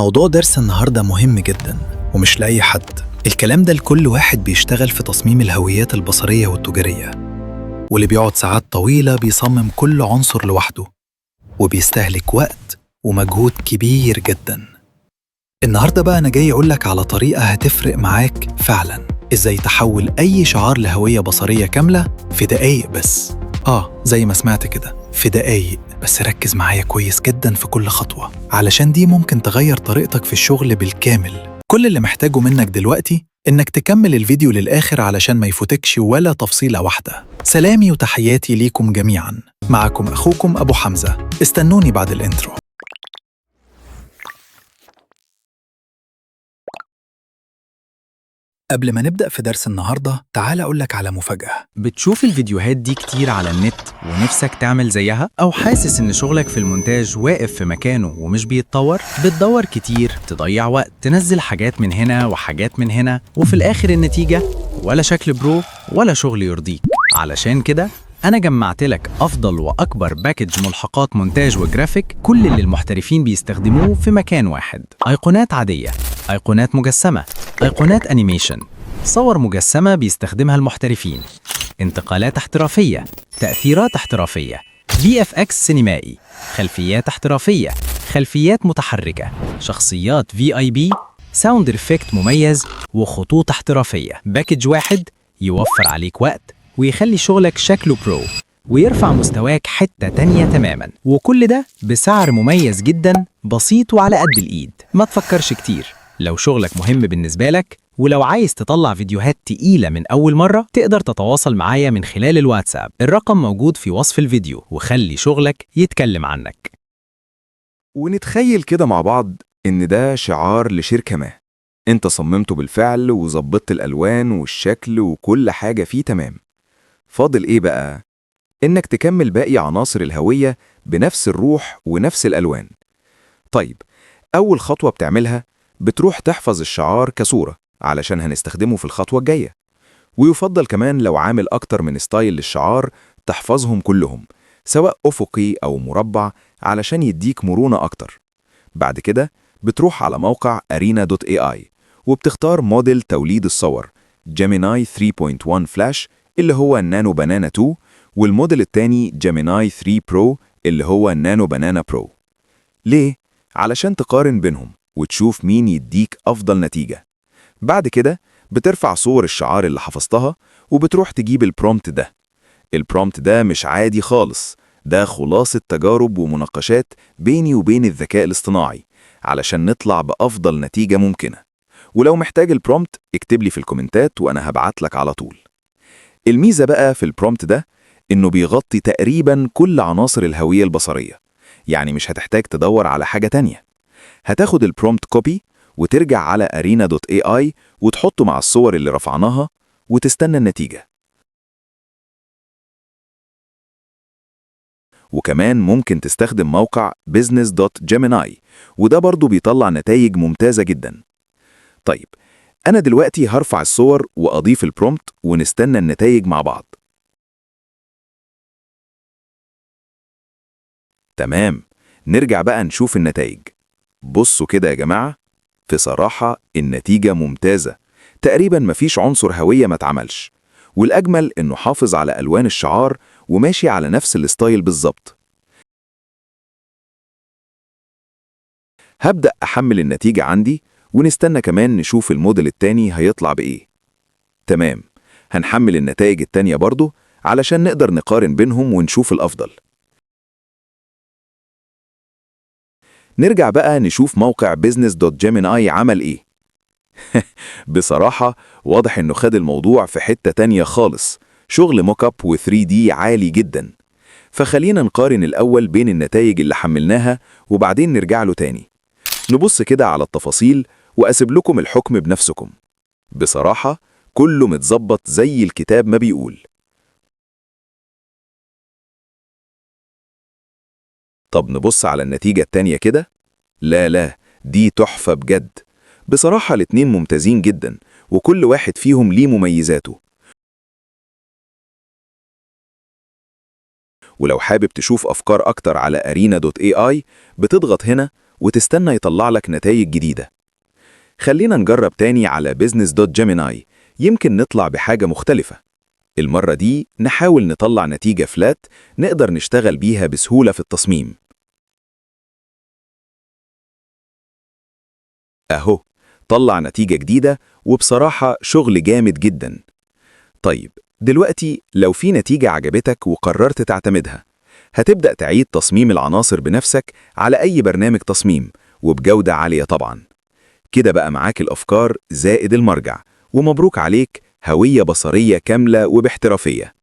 موضوع درس النهاردة مهم جدا ومش لأي حد. الكلام ده لكل واحد بيشتغل في تصميم الهويات البصرية والتجارية، واللي بيقعد ساعات طويلة بيصمم كل عنصر لوحده وبيستهلك وقت ومجهود كبير جدا. النهاردة بقى أنا جاي أقولك على طريقة هتفرق معاك فعلا، إزاي تحول أي شعار لهوية بصرية كاملة في دقايق بس. زي ما سمعت كده، في دقايق بس. ركز معايا كويس جدا في كل خطوة، علشان دي ممكن تغير طريقتك في الشغل بالكامل. كل اللي محتاجه منك دلوقتي إنك تكمل الفيديو للآخر علشان ما يفوتكش ولا تفصيلة واحدة. سلامي وتحياتي ليكم جميعا، معكم أخوكم أبو حمزة. استنوني بعد الانترو. قبل ما نبدأ في درس النهاردة، تعال أقولك على مفاجأة. بتشوف الفيديوهات دي كتير على النت ونفسك تعمل زيها؟ أو حاسس إن شغلك في المونتاج واقف في مكانه ومش بيتطور؟ بتدور كتير، تضيع وقت، تنزل حاجات من هنا وحاجات من هنا، وفي الآخر النتيجة ولا شكل برو ولا شغل يرضيك. علشان كده أنا جمعت لك أفضل وأكبر باكج ملحقات مونتاج وجرافيك، كل اللي المحترفين بيستخدموه في مكان واحد. أيقونات عادية، أيقونات مجسمة، أيقونات أنيميشن، صور مجسمة بيستخدمها المحترفين، انتقالات احترافية، تأثيرات احترافية، VFX سينمائي، خلفيات احترافية، خلفيات متحركة، شخصيات VIP، ساوند إفكت مميز، وخطوط احترافية. باكج واحد يوفر عليك وقت ويخلي شغلك شكله برو ويرفع مستواك حتة تانية تماما، وكل ده بسعر مميز جدا، بسيط وعلى قد الإيد. ما تفكرش كتير، لو شغلك مهم بالنسبة لك ولو عايز تطلع فيديوهات تقيلة من أول مرة، تقدر تتواصل معايا من خلال الواتساب. الرقم موجود في وصف الفيديو، وخلي شغلك يتكلم عنك. ونتخيل كده مع بعض إن ده شعار لشركة ما، أنت صممته بالفعل وظبطت الألوان والشكل وكل حاجة فيه تمام. فاضل إيه بقى؟ إنك تكمل باقي عناصر الهوية بنفس الروح ونفس الألوان. طيب، أول خطوة بتعملها بتروح تحفظ الشعار كصورة علشان هنستخدمه في الخطوة الجاية. ويفضل كمان لو عامل أكتر من ستايل للشعار تحفظهم كلهم، سواء أفقي أو مربع، علشان يديك مرونة أكتر. بعد كده بتروح على موقع arena.ai وبتختار موديل توليد الصور جيميناي 3.1 فلاش اللي هو النانو بانانا 2، والموديل التاني جيميناي 3 برو اللي هو النانو بانانا برو. ليه؟ علشان تقارن بينهم وتشوف مين يديك أفضل نتيجة. بعد كده بترفع صور الشعار اللي حفظتها وبتروح تجيب البرومت ده. البرومت ده مش عادي خالص، ده خلاصة تجارب ومناقشات بيني وبين الذكاء الاصطناعي علشان نطلع بأفضل نتيجة ممكنة. ولو محتاج البرومت اكتب لي في الكومنتات وأنا هبعت لك على طول. الميزة بقى في البرومت ده إنه بيغطي تقريبا كل عناصر الهوية البصرية، يعني مش هتحتاج تدور على حاجة تانية. هتاخد البرومت كوبي وترجع على arena.ai وتحطه مع الصور اللي رفعناها وتستنى النتيجة. وكمان ممكن تستخدم موقع business.gemini، وده برضو بيطلع نتائج ممتازة جدا. طيب، أنا دلوقتي هرفع الصور وأضيف البرومت ونستنى النتائج مع بعض. تمام، نرجع بقى نشوف النتائج. بصوا كده يا جماعة، في صراحة النتيجة ممتازة، تقريبا مفيش عنصر هوية ما اتعملش، والأجمل إنه حافظ على ألوان الشعار وماشي على نفس الستايل بالظبط. هبدأ أحمل النتيجة عندي ونستنى كمان نشوف الموديل التاني هيطلع بإيه. تمام، هنحمل النتائج التانية برضو علشان نقدر نقارن بينهم ونشوف الأفضل. نرجع بقى نشوف موقع business.gemini عمل إيه. بصراحة واضح إنه خد الموضوع في حتة تانية خالص، شغل موك اب و 3D عالي جدا. فخلينا نقارن الأول بين النتائج اللي حملناها وبعدين نرجع له تاني. نبص كده على التفاصيل وأسيب لكم الحكم بنفسكم. بصراحة كله متظبط زي الكتاب ما بيقول. طب نبص على النتيجة التانية كده. لا، دي تحفة بجد. بصراحة الاتنين ممتازين جدا، وكل واحد فيهم ليه مميزاته. ولو حابب تشوف أفكار أكتر على arena.ai بتضغط هنا وتستنى يطلع لك نتائج جديدة. خلينا نجرب تاني على business.gemini، يمكن نطلع بحاجة مختلفة. المرة دي نحاول نطلع نتيجة فلات نقدر نشتغل بيها بسهولة في التصميم. أهو طلع نتيجة جديدة، وبصراحة شغل جامد جدا. طيب دلوقتي لو في نتيجة عجبتك وقررت تعتمدها، هتبدأ تعيد تصميم العناصر بنفسك على أي برنامج تصميم وبجودة عالية طبعا. كده بقى معاك الأفكار زائد المرجع، ومبروك عليك هوية بصرية كاملة وباحترافية.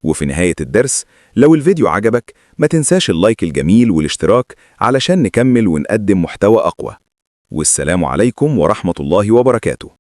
وفي نهاية الدرس، لو الفيديو عجبك ما تنساش اللايك الجميل والاشتراك علشان نكمل ونقدم محتوى أقوى. والسلام عليكم ورحمة الله وبركاته.